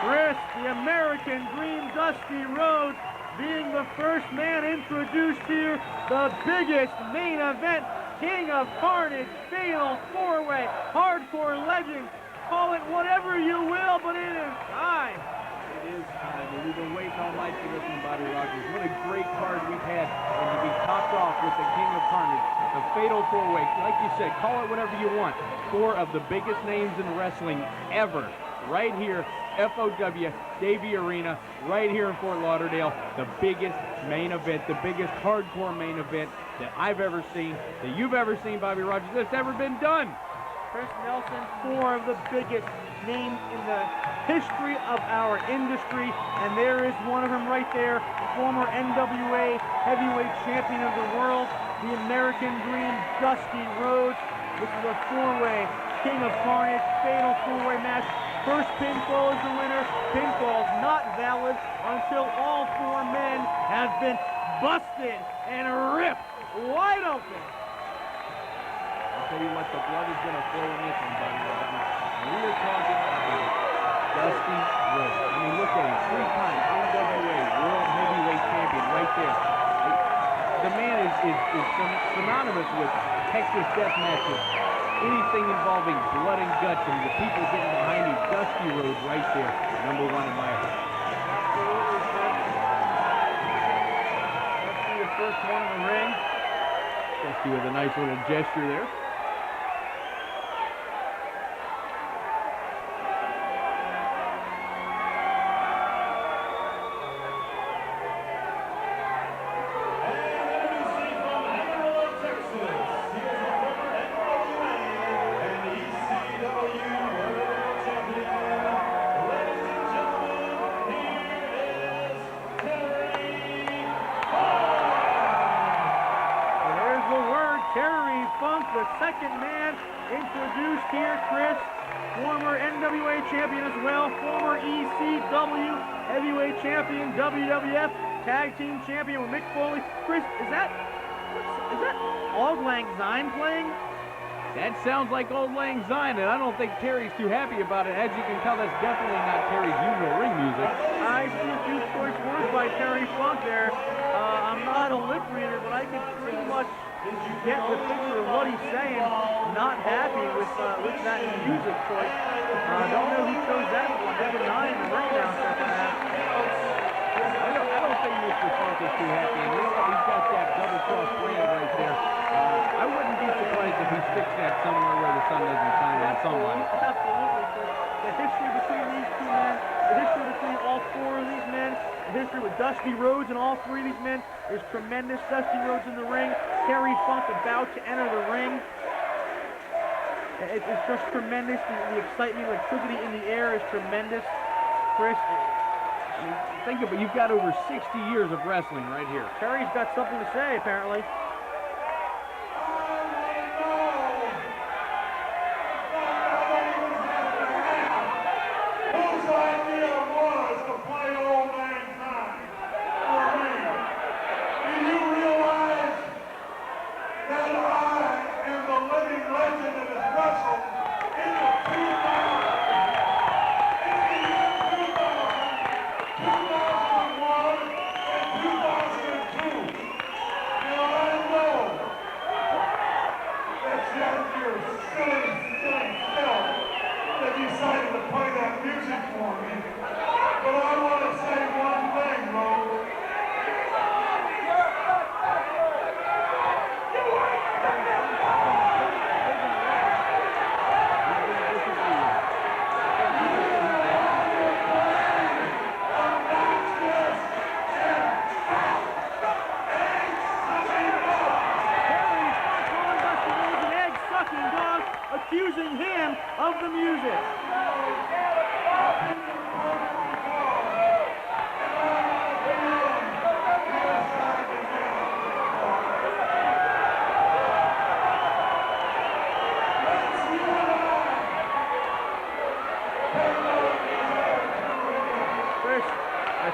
Chris, the American Dream, Dusty Rhodes, being the first man introduced here, the biggest main event, King of Carnage, Fatal 4-Way, Hardcore Legends, call it whatever you will, but it is time. It is time, and we've been waiting all night for this one, Bobby Rogers. What a great card we've had, and to be topped off with the King of Carnage, the Fatal 4-Way. Like you said, call it whatever you want. 4 of the biggest names in wrestling ever, right here, FOW, Davie Arena, right here in Fort Lauderdale. The biggest main event, the biggest hardcore main event that I've ever seen, that you've ever seen, Bobby Rogers, that's ever been done. Chris Nelson, 4 of the biggest names in the history of our industry, and there is one of them right there, former NWA heavyweight champion of the world, the American Dream, Dusty Rhodes. This is a 4-way King of Carnage, Fatal 4-Way match. First pinfall is the winner. Pinfall is not valid until all 4 men have been busted and ripped wide open. I'll tell you what, the blood is going to flow in this one, Bobby Rogers. And we are talking about Dusty Rhodes. I mean, look at him, 3-time NWA World Heavyweight Champion right there. The man is synonymous with Texas death matches. Anything involving blood and guts and the people getting behind him. Dusty Rhodes right there, #1 in my heart. Absolutely, sir. Let's see the first one in the ring. Dusty with a nice little gesture there. The second man introduced here, Chris, former NWA champion as well, former ECW heavyweight champion, WWF tag team champion with Mick Foley. Chris, is that Auld Lang Syne playing? That sounds like Auld Lang Syne, and I don't think Terry's too happy about it. As you can tell, that's definitely not Terry's usual ring music. I see a few choice words by Terry Funk there. I'm not a lip reader, but I can pretty much get the picture of what he's saying. Not happy with that music choice. Don't know who chose that one. Number 9 in the ring announcer, perhaps. I don't think Mr. Funk is too happy. And he's got that double-cross brand right there. I wouldn't be surprised if he sticks that somewhere where the sun doesn't shine on somebody. Absolutely, sir. The history between these 2 men, the history between all 4 of these men, the history with Dusty Rhodes and all 3 of these men is tremendous. Dusty Rhodes in the ring, Terry Funk about to enter the ring. It's just tremendous. The excitement, electricity in the air is tremendous. Chris, I mean, think of it. You've got over 60 years of wrestling right here. Terry's got something to say, apparently. Accusing him of the music. Chris, I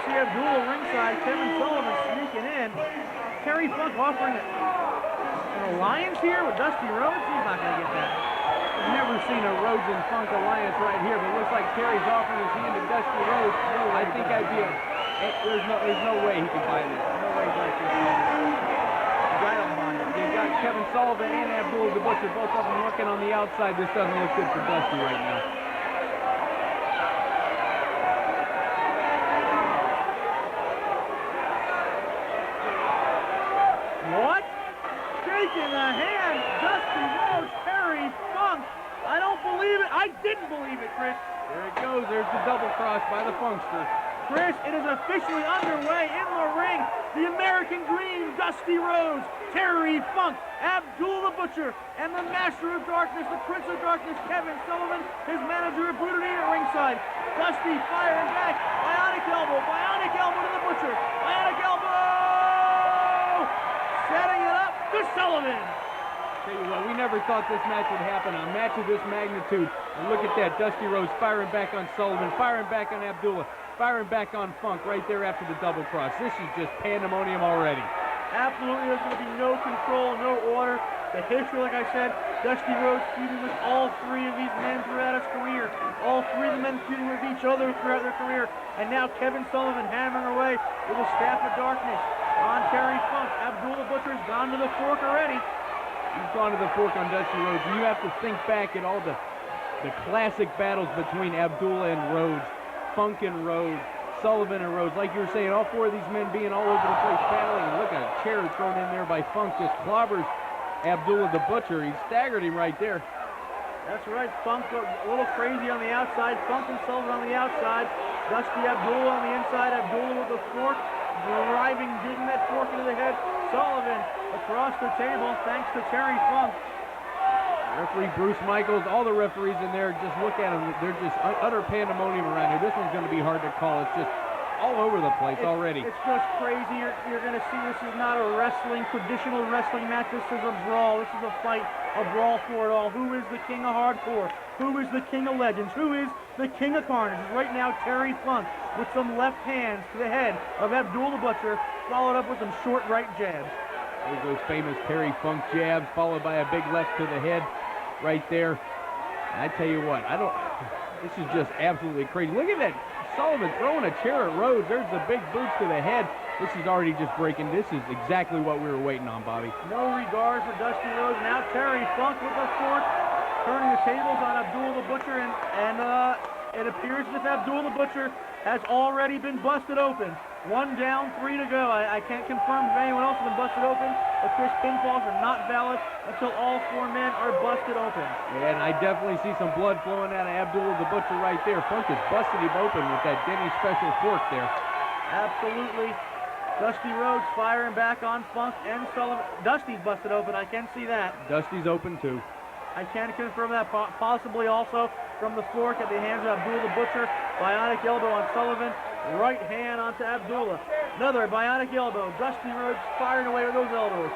see Abdullah ringside, Kevin Sullivan sneaking in. Terry Funk offering an alliance here with Dusty Rhodes. He's not going to get that. I've never seen seen a Rhodes and Funk alliance right here, but it looks like Terry's offering his hand to Dusty Rhodes. I think there's no way he can buy this. No way he's like this. I don't mind it. You've got Kevin Sullivan and Abdullah the Butcher, both of them looking on the outside. This doesn't look good for Dusty right now. What? Shaking the hand, Dusty Rhodes, Terry Funk. I don't believe it. I didn't believe it, Chris. There it goes. There's the double cross by the Funkster. Chris, it is officially underway in the ring. The American Dream, Dusty Rhodes, Terry Funk, Abdullah the Butcher, and the Master of Darkness, the Prince of Darkness, Kevin Sullivan, his manager, Abdullah at ringside. Dusty firing back, bionic elbow to the Butcher, bionic elbow! Setting it up to Sullivan. Tell you what, we never thought this match would happen, a match of this magnitude. And look at that, Dusty Rhodes firing back on Sullivan, firing back on Abdullah, firing back on Funk right there after the double cross. This is just pandemonium already. Absolutely, there's going to be no control, no order. The history, like I said, Dusty Rhodes feuding with all three of these men throughout his career. All three of the men feuding with each other throughout their career. And now Kevin Sullivan hammering away with a staff of darkness on Terry Funk. Abdullah Butcher's gone to the fork already. He's gone to the fork on Dusty Rhodes. And you have to think back at all the classic battles between Abdullah and Rhodes, Funk and Rhodes, Sullivan and Rhodes. Like you were saying, all four of these men being all over the place battling. Look at a chair thrown in there by Funk, just clobbers Abdullah the Butcher. He staggered him right there. That's right, Funk a little crazy on the outside, Funk and Sullivan on the outside, Dusty Abdullah on the inside, Abdullah with the fork, driving, digging that fork into the head. Sullivan across the table, thanks to Terry Funk. Referee Bruce Michaels, all the referees in there, just look at them. They're just utter pandemonium around here. This one's going to be hard to call. It's just all over the place already. It's just crazy. You're going to see this is not a traditional wrestling match. This is a brawl. This is a fight, a brawl for it all. Who is the king of hardcore? Who is the king of legends? Who is the king of carnage? Right now, Terry Funk with some left hands to the head of Abdullah the Butcher, followed up with some short right jabs. There's those famous Terry Funk jabs, followed by a big left to the head right there. And I tell you what, this is just absolutely crazy. Look at that, Sullivan throwing a chair at Rhodes. There's the big boots to the head. This is already just breaking. This is exactly what we were waiting on, Bobby. No regard for Dusty Rhodes. Now Terry Funk with the fork, turning the tables on Abdullah the Butcher, and it appears as if Abdullah the Butcher has already been busted open. 1 down, 3 to go. I can't confirm if anyone else has been busted open, but Chris, pinfalls are not valid until all 4 men are busted open. And I definitely see some blood flowing out of Abdullah the Butcher right there. Funk has busted him open with that Denny special fork there. Absolutely. Dusty Rhodes firing back on Funk and Sullivan. Dusty's busted open, I can see that. Dusty's open too. I can confirm that, possibly also from the fork at the hands of Abdullah the Butcher. Bionic elbow on Sullivan. Right hand onto Abdullah. Another bionic elbow. Dusty Rhodes firing away with those elbows.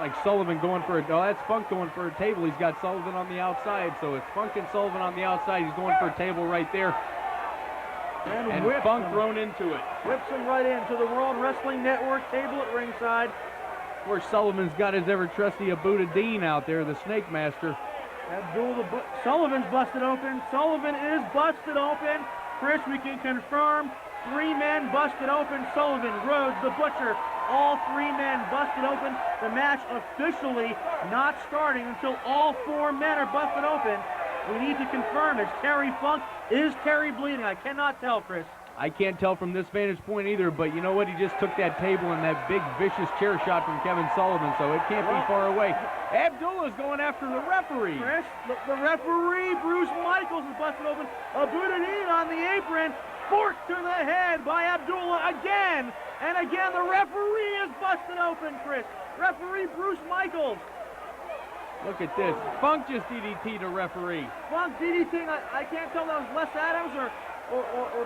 Like Sullivan going for that's Funk going for a table. He's got Sullivan on the outside, so it's Funk and Sullivan on the outside. He's going for a table right there. And Funk thrown into it. Whips him right into the World Wrestling Network table at ringside. Of course, Sullivan's got his ever trusty Abdullah Dean out there, the Snake Master. Sullivan's busted open. Sullivan is busted open. Chris, we can confirm 3 men busted open. Sullivan, Rhodes, the Butcher, all 3 men busted open. The match officially not starting until all 4 men are busted open. We need to confirm it's Terry Funk. Is Terry bleeding? I cannot tell, Chris. I can't tell from this vantage point either, but you know what? He just took that table and that big vicious chair shot from Kevin Sullivan, so it can't be far away. Abdullah's going after the referee. Chris, the referee, Bruce Michaels, is busted open. Abdullah on the apron, forked to the head by Abdullah again. And again, the referee is busted open, Chris. Referee Bruce Michaels. Look at this. Funk just DDT'd a referee. Funk DDT'ing, I can't tell if that was Les Adams or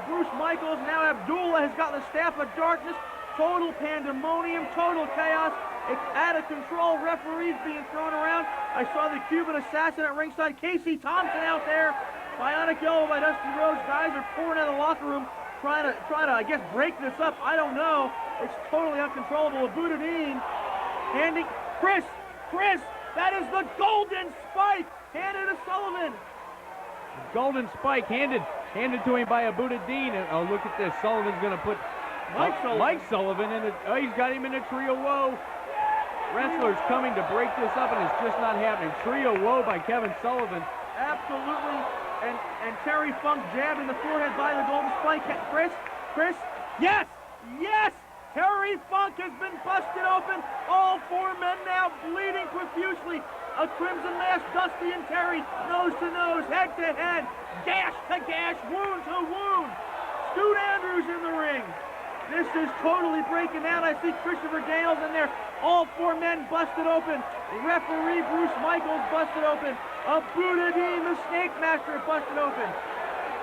Bruce Michaels. Now Abdullah has got the staff of darkness. Total pandemonium, total chaos. It's out of control. Referees being thrown around. I saw the Cuban assassin at ringside. Casey Thompson out there. Bionic elbow by Dusty Rhodes. Guys are pouring out of the locker room, trying to, I guess, break this up. I don't know. It's totally uncontrollable. Abudadeen handing Chris. That is the golden spike handed to Sullivan. golden spike handed to him by Abdullah. And oh, look at this. Sullivan's going to put Mike Sullivan in the, oh, he's got him in a trio woe. Wrestlers coming to break this up, and it's just not happening. Trio woe by Kevin Sullivan. Absolutely. And Terry Funk jabbing the forehead by the golden spike. Chris, yes! Terry Funk has been busted open. All four men now bleeding profusely. A crimson mask, Dusty and Terry, nose to nose, head to head, gash to gash, wound to wound. Scoot Andrews in the ring. This is totally breaking down. I see Christopher Gales in there. All four men busted open. Referee Bruce Michaels busted open. Abdullah, the Snake Master, busted open.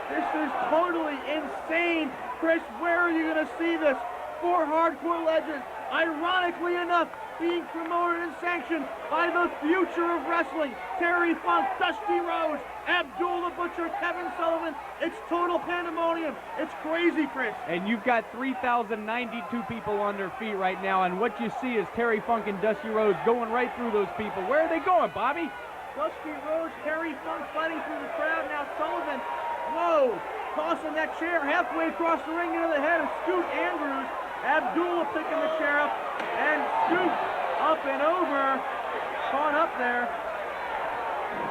This is totally insane. Chris, where are you going to see this? Four hardcore legends, ironically enough, being promoted and sanctioned by the future of wrestling. Terry Funk, Dusty Rhodes, Abdullah Butcher, Kevin Sullivan. It's total pandemonium. It's crazy, Chris. And you've got 3,092 people on their feet right now, and what you see is Terry Funk and Dusty Rhodes going right through those people. Where are they going, Bobby? Dusty Rhodes, Terry Funk fighting through the crowd. Now Sullivan, whoa, tossing that chair halfway across the ring into the head of Scoot Andrews. Abdullah picking the chair up, and Scoot up and over, caught up there.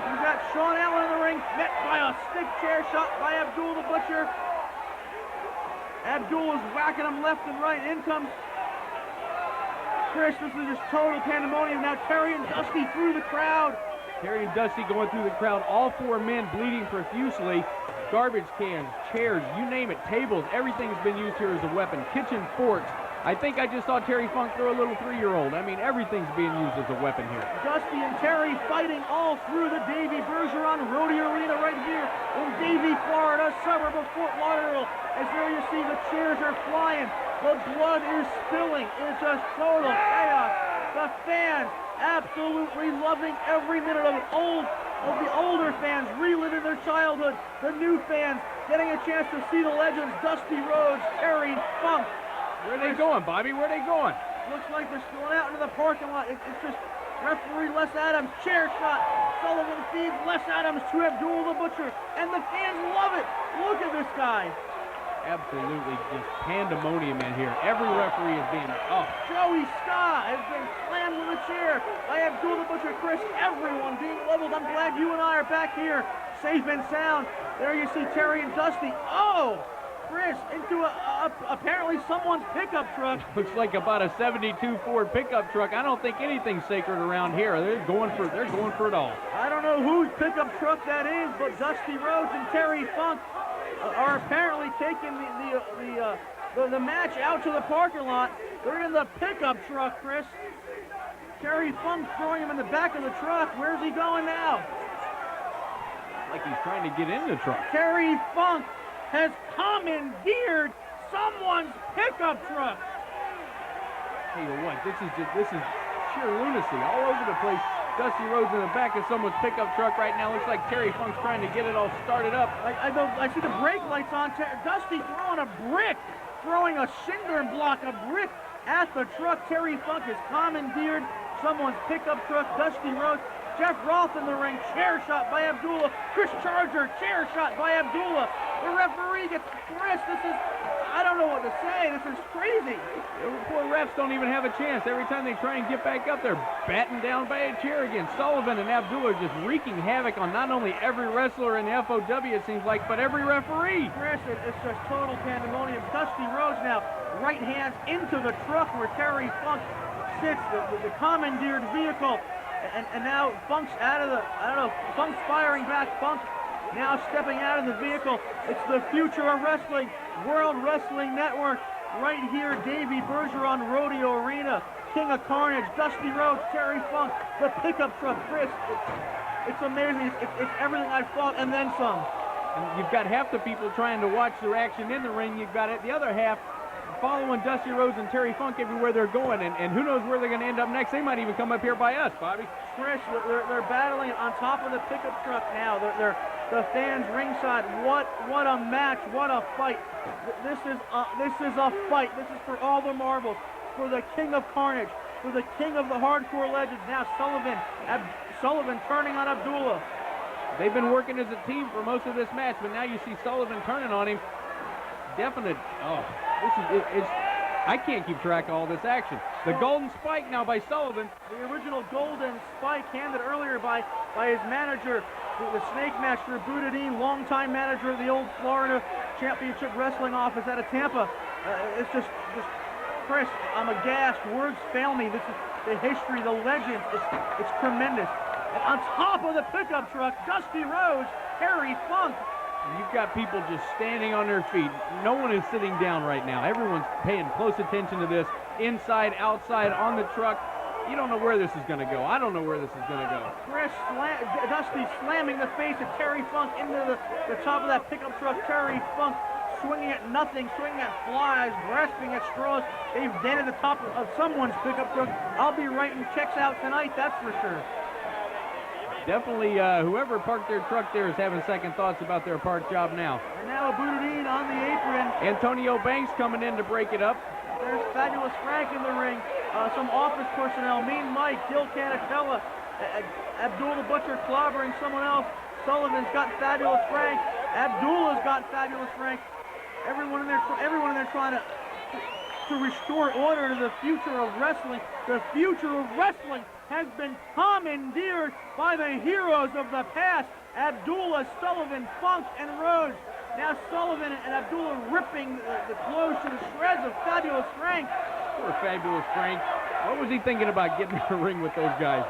We've got Sean Allen in the ring, met by a stick chair shot by Abdullah the Butcher. Abdullah's whacking him left and right. In comes Chris. This is just total pandemonium. Now Terry and Dusty through the crowd. Terry and Dusty going through the crowd. All four men bleeding profusely. Garbage cans, chairs, you name it, tables, everything's been used here as a weapon. Kitchen forks. I think I just saw Terry Funk throw a little 3-year-old. I mean, everything's being used as a weapon here. Dusty and Terry fighting all through the Davy Bergeron Rodeo Arena right here in Davie, Florida, suburb of Fort Lauderdale. As there you see the chairs are flying. The blood is spilling. It's just total chaos. The fans absolutely loving every minute of it. The older fans reliving their childhood. The new fans getting a chance to see the legends, Dusty Rhodes, Terry Funk. Where are they going, Bobby? Where are they going? Looks like they're going out into the parking lot. It's just referee Les Adams, chair shot. Sullivan feeds Les Adams to Abdullah the Butcher. And the fans love it. Look at this guy. Absolutely just pandemonium in here. Every referee is being, Joey Scott has been slammed with a chair by Abdullah the Butcher. Chris, everyone being leveled. I'm glad you and I are back here, safe and sound. There you see Terry and Dusty. Oh, Chris, into apparently someone's pickup truck. Looks like about a 72 Ford pickup truck. I don't think anything's sacred around here. They're going for it all. I don't know whose pickup truck that is, but Dusty Rhodes and Terry Funk are apparently taking the match out to the parking lot. They're in the pickup truck, Chris. Terry Funk throwing him in the back of the truck. Where's he going now? Like he's trying to get in the truck. Terry Funk has commandeered someone's pickup truck. Tell you what, this is sheer lunacy all over the place. Dusty Rhodes in the back of someone's pickup truck right now. Looks like Terry Funk's trying to get it all started up. I see the brake lights on. Dusty throwing a brick, throwing a cinder block, a brick at the truck. Terry Funk has commandeered someone's pickup truck. Dusty Rhodes, Jeff Roth in the ring, chair shot by Abdullah. Chris Charger, chair shot by Abdullah. The referee gets Chris. I don't know what to say. This is crazy. The poor refs don't even have a chance. Every time they try and get back up, they're battened down by a chair again. Sullivan and Abdullah are just wreaking havoc on not only every wrestler in the FOW, it seems like, but every referee. Chris, it's just total pandemonium. Dusty Rhodes now, right hands into the truck where Terry Funk sits, the commandeered vehicle. And now Funk's out of Funk's firing back. Funk now stepping out of the vehicle. It's the future of wrestling. World Wrestling Network right here, Davie Bergeron Rodeo Arena. King of Carnage, Dusty Rhodes, Terry Funk, the pickup truck. Chris, it's amazing. It's everything I've thought and then some. And you've got half the people trying to watch the action in the ring. You've got the other half following Dusty Rhodes and Terry Funk everywhere they're going, and who knows where they're going to end up next. They might even come up here by us, Bobby. Chris, they're battling on top of the pickup truck now. The fans ringside. What a match! What a fight! This is a fight. This is for all the marbles, for the King of Carnage, for the King of the Hardcore Legends. Now Sullivan turning on Abdullah. They've been working as a team for most of this match, but now you see Sullivan turning on him. Definite. Oh, it's. I can't keep track of all this action. The golden spike now by Sullivan. The original golden spike handed earlier by his manager, the Snake Master, Boudadine, longtime manager of the old Florida Championship Wrestling office out of Tampa. It's just, Chris, I'm aghast. Words fail me. This is the history, the legend. It's tremendous. And on top of the pickup truck, Dusty Rhodes, Terry Funk. You've got people just standing on their feet. No one is sitting down right now. Everyone's paying close attention to this. Inside, outside, on the truck. You don't know where this is going to go. I don't know where this is going to go. Chris, Dusty slamming the face of Terry Funk into the top of that pickup truck. Terry Funk swinging at nothing, swinging at flies, grasping at straws. They've dented the top of someone's pickup truck. I'll be writing checks out tonight, that's for sure. Definitely, whoever parked their truck there is having second thoughts about their park job now. And now Boudadine on the apron. Antonio Banks coming in to break it up. There's Fabulous Frank in the ring. Some office personnel, Mean Mike, Gil Canatella, Abdullah the Butcher clobbering someone else. Sullivan's got Fabulous Frank. Abdullah's got Fabulous Frank. Everyone in there trying to restore order to the future of wrestling. The future of wrestling has been commandeered by the heroes of the past, Abdullah, Sullivan, Funk, and Rhodes. Now Sullivan and Abdullah ripping the clothes to the shreds of Fabulous Frank. Poor Fabulous Frank. What was he thinking about getting in the ring with those guys?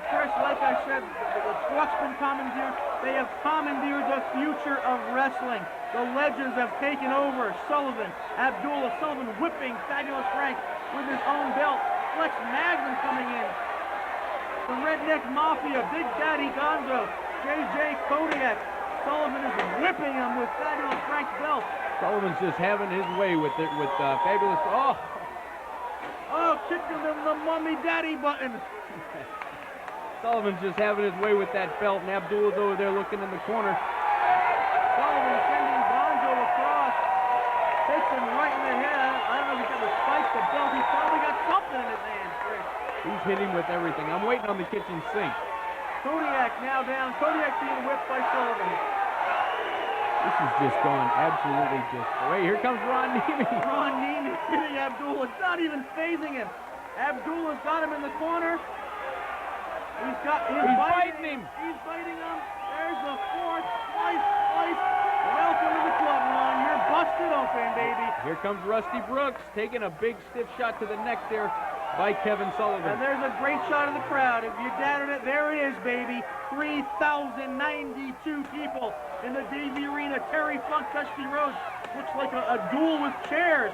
First, like I said, the truck's been commandeered. They have commandeered the future of wrestling. The legends have taken over. Sullivan, Abdullah, Sullivan whipping Fabulous Frank with his own belt. Flex Magnum coming in. The Redneck Mafia, Big Daddy Gonzo, JJ Kodiak. Sullivan is whipping him with Fabulous Frank's belt. Sullivan's just having his way with it, with Fabulous. Oh, kicking him the mummy daddy button. Sullivan's just having his way with that belt, and Abdullah's over there looking in the corner. Sullivan sending Gonzo across. Hits him right in the head. I don't know if he's ever spiked the belt. He's probably got something in his hand, Chris. He's hitting with everything. I'm waiting on the kitchen sink. Kodiak now down. Kodiak being whipped by Sullivan. This is just going absolutely just... Wait, here comes Ron Nemi. Ron Nemi hitting Abdullah. It's not even phasing him. Abdullah's got him in the corner. He's biting him. He's biting him. There's the fourth slice. Welcome to the club, Ron. You're busted open, baby. Here comes Rusty Brooks taking a big stiff shot to the neck there by Kevin Sullivan. And there's a great shot of the crowd. If you doubted it, there it is, baby. 3,092 people in the Davey Arena. Terry Funk, Dusty Rhodes. Looks like a duel with chairs.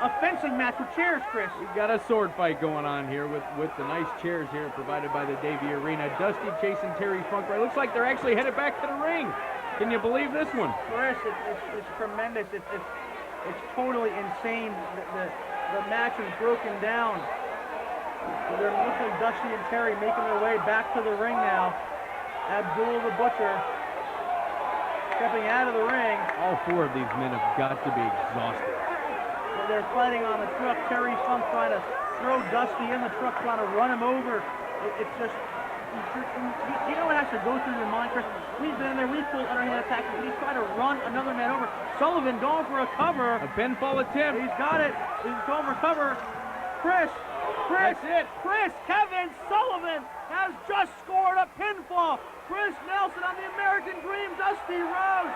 A fencing match with chairs, Chris. We've got a sword fight going on here with the nice chairs here provided by the Davey Arena. Dusty chasing Terry Funk. Right, looks like they're actually headed back to the ring. Can you believe this one? Chris, it's tremendous. It's totally insane. The match is broken down. They're looking like Dusty and Terry making their way back to the ring now. Abdullah the Butcher stepping out of the ring. All four of these men have got to be exhausted. They're fighting on the truck. Terry Funk trying to throw Dusty in the truck, trying to run him over. It's just, you know what has to go through your mind, Chris? We've been in there, we've pulled underhand attacks, but he's trying to run another man over. Sullivan going for a cover. A pinfall attempt. He's got it. He's going for cover. Chris. That's it. Chris, Kevin Sullivan has just scored a pinfall. Chris Nelson on the American Dream, Dusty Rhodes.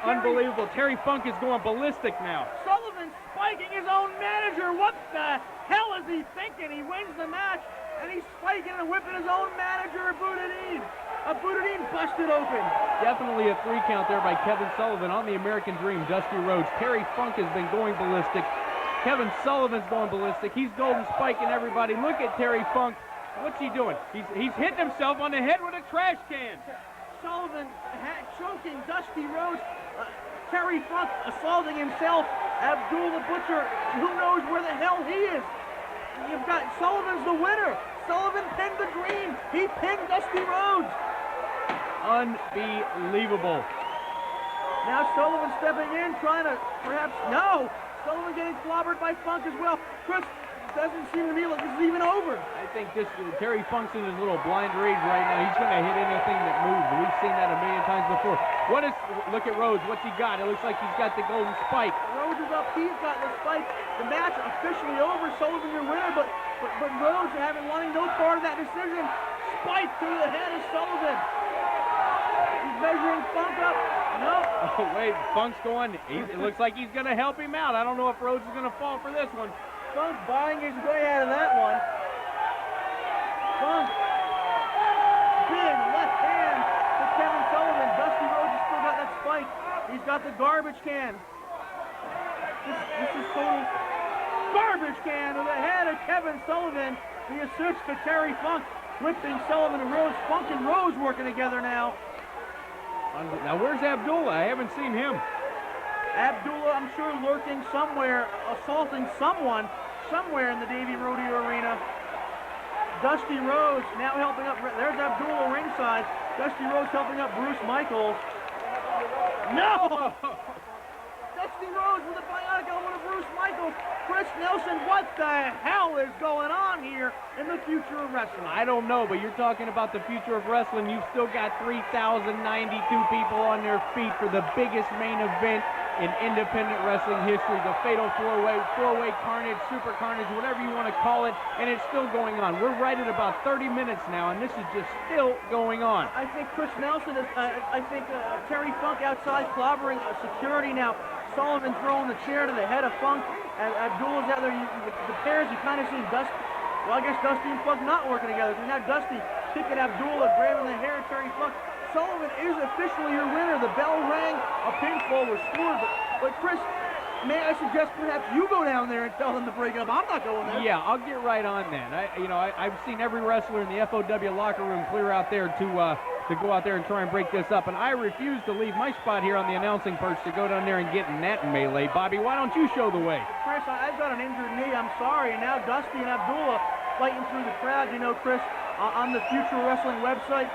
Unbelievable. Terry Funk is going ballistic now. Sullivan spiking his own manager. What the hell is he thinking? He wins the match, and he's spiking and whipping his own manager, Boudadine. Boudadine busted open. Definitely a 3 count there by Kevin Sullivan on the American Dream, Dusty Rhodes. Terry Funk has been going ballistic. Kevin Sullivan's going ballistic. He's golden spiking everybody. Look at Terry Funk. What's he doing? He's hitting himself on the head with a trash can. Sullivan choking Dusty Rhodes. Terry Funk assaulting himself. Abdullah the Butcher, who knows where the hell he is. You've got Sullivan's the winner. Sullivan pinned the Dream. He pinned Dusty Rhodes. Unbelievable. Now Sullivan stepping in, trying to perhaps, no. Sullivan getting clobbered by Funk as well. Chris, doesn't seem to me like this is even over. I think this Terry Funk's in his little blind rage right now. He's going to hit anything that moves. We've seen that a million times before. Look at Rhodes. What's he got? It looks like he's got the golden spike. Rhodes is up. He's got the spike. The match officially over. Sullivan your winner, but Rhodes wanting no part of that decision. Spike through the head of Sullivan. He's measuring Funk up. No. Oh, wait. Funk's going. It looks like he's going to help him out. I don't know if Rhodes is going to fall for this one. Funk buying his way out of that one. Funk. Big left hand to Kevin Sullivan. Dusty Rhodes has still got that spike. He's got the garbage can. This is total garbage can to the head of Kevin Sullivan. The assist to Terry Funk. Whipping Sullivan and Rhodes. Funk and Rhodes working together now. Now, where's Abdullah? I haven't seen him. Abdullah, I'm sure, lurking somewhere, assaulting someone somewhere in the Davey Rodeo Arena. Dusty Rhodes now helping up. There's Abdullah ringside. Dusty Rhodes helping up Bruce Michaels. No! Dusty Rhodes with a bionic elbow to Bruce Michaels. Chris Nelson, what the hell is going on here in the future of wrestling? I don't know, but you're talking about the future of wrestling. You've still got 3,092 people on their feet for the biggest main event in independent wrestling history, the Fatal Four-Way Carnage, Super Carnage, whatever you want to call it, and it's still going on. We're right at about 30 minutes now, and this is just still going on. I think Chris Nelson is, Terry Funk outside clobbering security now. Sullivan throwing the chair to the head of Funk. Abdullah's out there. The pairs, you kind of see Dusty. Well, I guess Dusty and Funk not working together. So now Dusty kicking Abdullah, grabbing the hair of Terry Funk. Sullivan is officially your winner. The bell rang. A pinfall was scored. But Chris, may I suggest perhaps you go down there and tell them to break it up? I'm not going there. Yeah, I'll get right on that. I've seen every wrestler in the FOW locker room clear out there to go out there and try and break this up. And I refuse to leave my spot here on the announcing perch to go down there and get in that melee. Bobby, why don't you show the way? Chris, I've got an injured knee. I'm sorry. And now Dusty and Abdullah fighting through the crowd. You know, Chris, on the Future Wrestling website,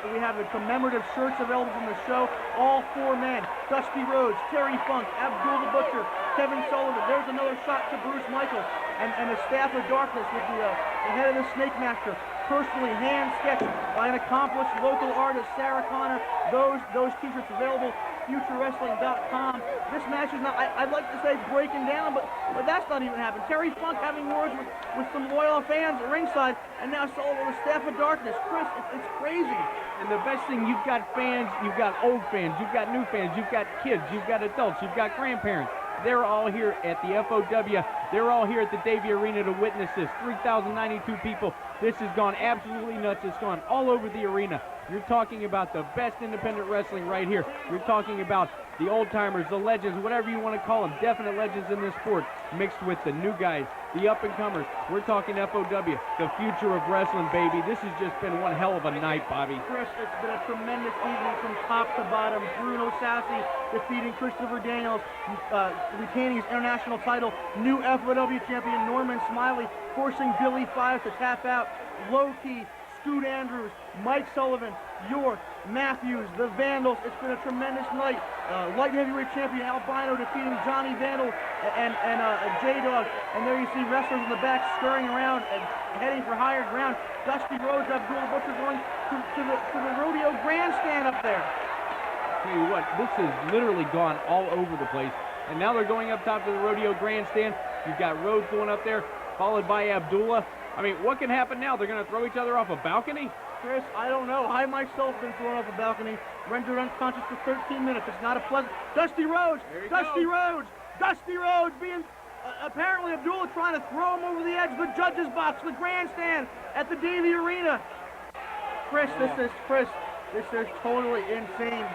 we have the commemorative shirts available from the show. All four men, Dusty Rhodes, Terry Funk, Abdullah the Butcher, Kevin Sullivan. There's another shot to Bruce Michaels and the Staff of Darkness with the head of the Snake Master, personally hand-sketched by an accomplished local artist, Sarah Connor. Those t-shirts available, futurewrestling.com. This match is not, I'd like to say breaking down, but that's not even happening. Terry Funk having words with some loyal fans at ringside, and now Sullivan with Staff of Darkness. Chris, it's crazy. And the best thing, you've got fans, you've got old fans, you've got new fans, you've got kids, you've got adults, you've got grandparents. They're all here at the FOW. They're all here at the Davey Arena to witness this. 3,092 people. This has gone absolutely nuts. It's gone all over the arena. You're talking about the best independent wrestling right here. You're talking about the old-timers, the legends, whatever you want to call them, definite legends in this sport, mixed with the new guys, the up-and-comers. We're talking FOW, the future of wrestling, baby. This has just been one hell of a night, Bobby. Chris, it's been a tremendous evening from top to bottom. Bruno Sassi defeating Christopher Daniels, retaining his international title. New FOW champion Norman Smiley forcing Billy Fives to tap out. Low-key, Scoot Andrews, Mike Sullivan, York, Matthews, the Vandals. It's been a tremendous night. Light heavyweight champion Albino defeating Johnny Vandal and J-Dog. And there you see wrestlers in the back scurrying around and heading for higher ground. Dusty Rhodes, Abdullah Butcher going to the rodeo grandstand up there. Tell you what, this has literally gone all over the place. And now they're going up top to the rodeo grandstand. You've got Rhodes going up there, followed by Abdullah. I mean, what can happen now? They're going to throw each other off a balcony? Chris, I don't know. I myself been thrown off a balcony, rendered unconscious for 13 minutes. It's not a pleasant. Dusty Rhodes! Dusty Rhodes! Dusty Rhodes being apparently Abdullah trying to throw him over the edge of the judges' box, the grandstand at the Davey Arena. Chris, this is totally insane.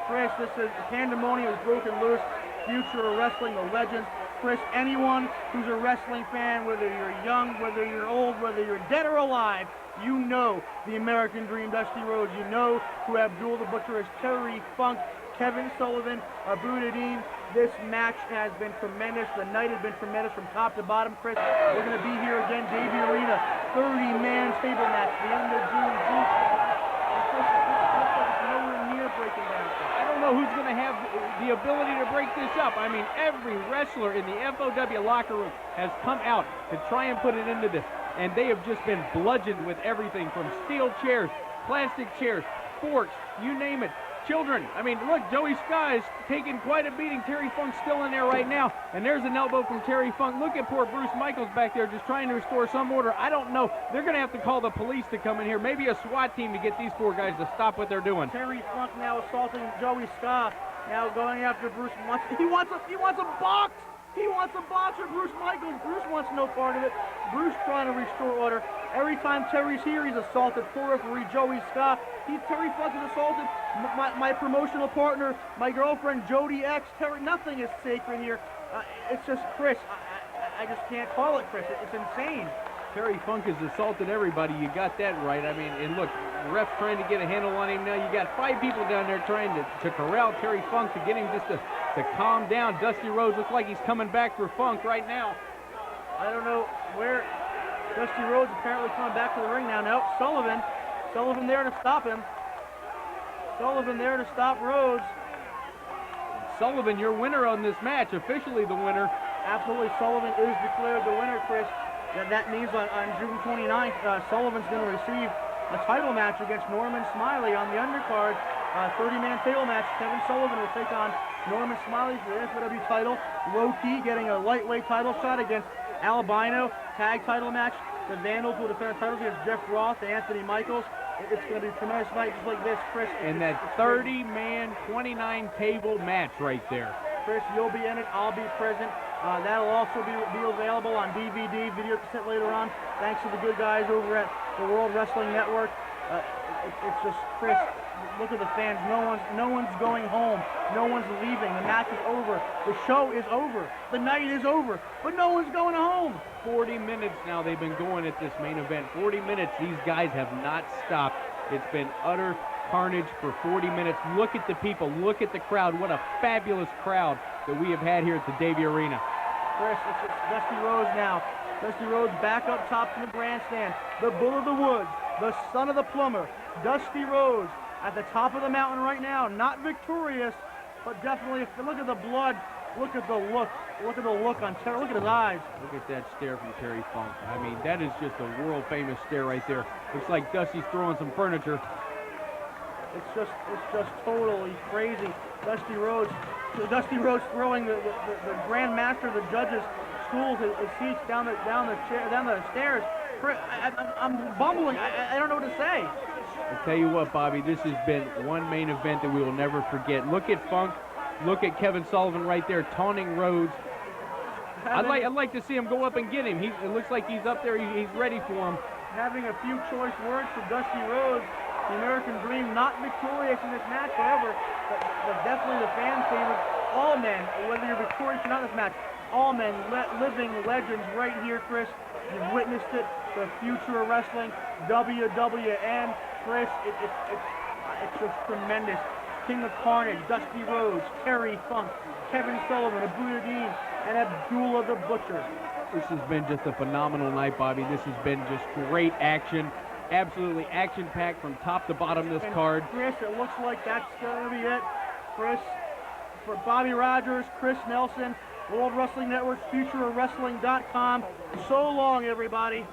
Chris, this is pandemonium is broken loose. Future of wrestling, the legends. Chris, anyone who's a wrestling fan, whether you're young, whether you're old, whether you're dead or alive, you know the American Dream, Dusty Rhodes. You know who Abdullah the Butcher is, Terry Funk, Kevin Sullivan, Abu Nadim. This match has been tremendous. The night has been tremendous from top to bottom, Chris. We're going to be here again, Davey Arena, 30-man table match, the end of June. And Chris, it looks like it's nowhere near breaking down. I don't know who's going to to have the ability to break this up. I mean, every wrestler in the FOW locker room has come out to try and put it into this, and they have just been bludgeoned with everything from steel chairs, plastic chairs, forks, you name it. Children, I mean, look, Joey Sky is taking quite a beating. Terry Funk's still in there right now, and there's an elbow from Terry Funk. Look at poor Bruce Michaels back there just trying to restore some order. I don't know. They're going to have to call the police to come in here, maybe a SWAT team to get these poor guys to stop what they're doing. Terry Funk now assaulting Joey Sky, now going after Bruce. He wants a box. He wants a box for Bruce Michaels. Bruce wants no part of it. Bruce trying to restore order. Every time Terry's here, he's assaulted. Poor referee Joey Scott. Terry Funk has assaulted my promotional partner, my girlfriend Jody X. Terry, nothing is sacred here. It's just Chris. I just can't call it, Chris. It's insane. Terry Funk has assaulted everybody. You got that right. I mean, and look, the ref's trying to get a handle on him now. You got 5 people down there trying to corral Terry Funk, to get him just to calm down. Dusty Rhodes looks like he's coming back for Funk right now. I don't know where. Dusty Rhodes apparently coming back to the ring now. Nope, Sullivan there to stop him. Sullivan there to stop Rhodes. Sullivan, your winner on this match, officially the winner. Absolutely, Sullivan is declared the winner, Chris. That means on June 29th, Sullivan's going to receive a title match against Norman Smiley on the undercard. 30-man table match. Kevin Sullivan will take on Norman Smiley for the FOW title. Low-key getting a lightweight title shot against Albino. Tag title match. The Vandals will defend titles against Jeff Roth and Anthony Michaels. It's going to be a tremendous night just like this, Chris. And that 30-man, 29-table match right there. Chris, you'll be in it. I'll be present. That'll also be available on DVD, video cassette later on. Thanks to the good guys over at the World Wrestling Network. It's just, Chris, look at the fans. No one's going home. No one's leaving. The match is over. The show is over. The night is over. But no one's going home. 40 minutes now they've been going at this main event. 40 minutes. These guys have not stopped. It's been utter carnage for 40 minutes. Look at the people. Look at the crowd. What a fabulous crowd that we have had here at the Davie Arena. Chris, it's Dusty Rhodes now. Dusty Rhodes back up top to the grandstand. The Bull of the Woods, the son of the plumber, Dusty Rhodes at the top of the mountain right now. Not victorious, but definitely, look at the blood. Look at the look. Look at the look on Terry. Look at his eyes. Look at that stare from Terry Funk. I mean, that is just a world-famous stare right there. Looks like Dusty's throwing some furniture. It's just totally crazy. Dusty Rhodes throwing the Grand Master of the judges' stools, his seats down the stairs. I'm bumbling. I don't know what to say. I'll tell you what, Bobby, this has been one main event that we will never forget. Look at Funk. Look at Kevin Sullivan right there taunting Rhodes. I'd like to see him go up and get him. It looks like he's up there. He's ready for him. Having a few choice words for Dusty Rhodes. The American Dream not victorious in this match, however, but definitely the fan favorite. All men, whether you're victorious or not in this match, all men, living legends right here, Chris. You've witnessed it. The future of wrestling, WWN, Chris. It's just tremendous. King of Carnage, Dusty Rhodes, Terry Funk, Kevin Sullivan, Abdullah Dean, and Abdullah the Butcher. This has been just a phenomenal night, Bobby. This has been just great action. Absolutely action-packed from top to bottom this card. Chris, it looks like that's going to be it. Chris, for Bobby Rogers, Chris Nelson, World Wrestling Network, FutureOfWrestling.com. So long, everybody.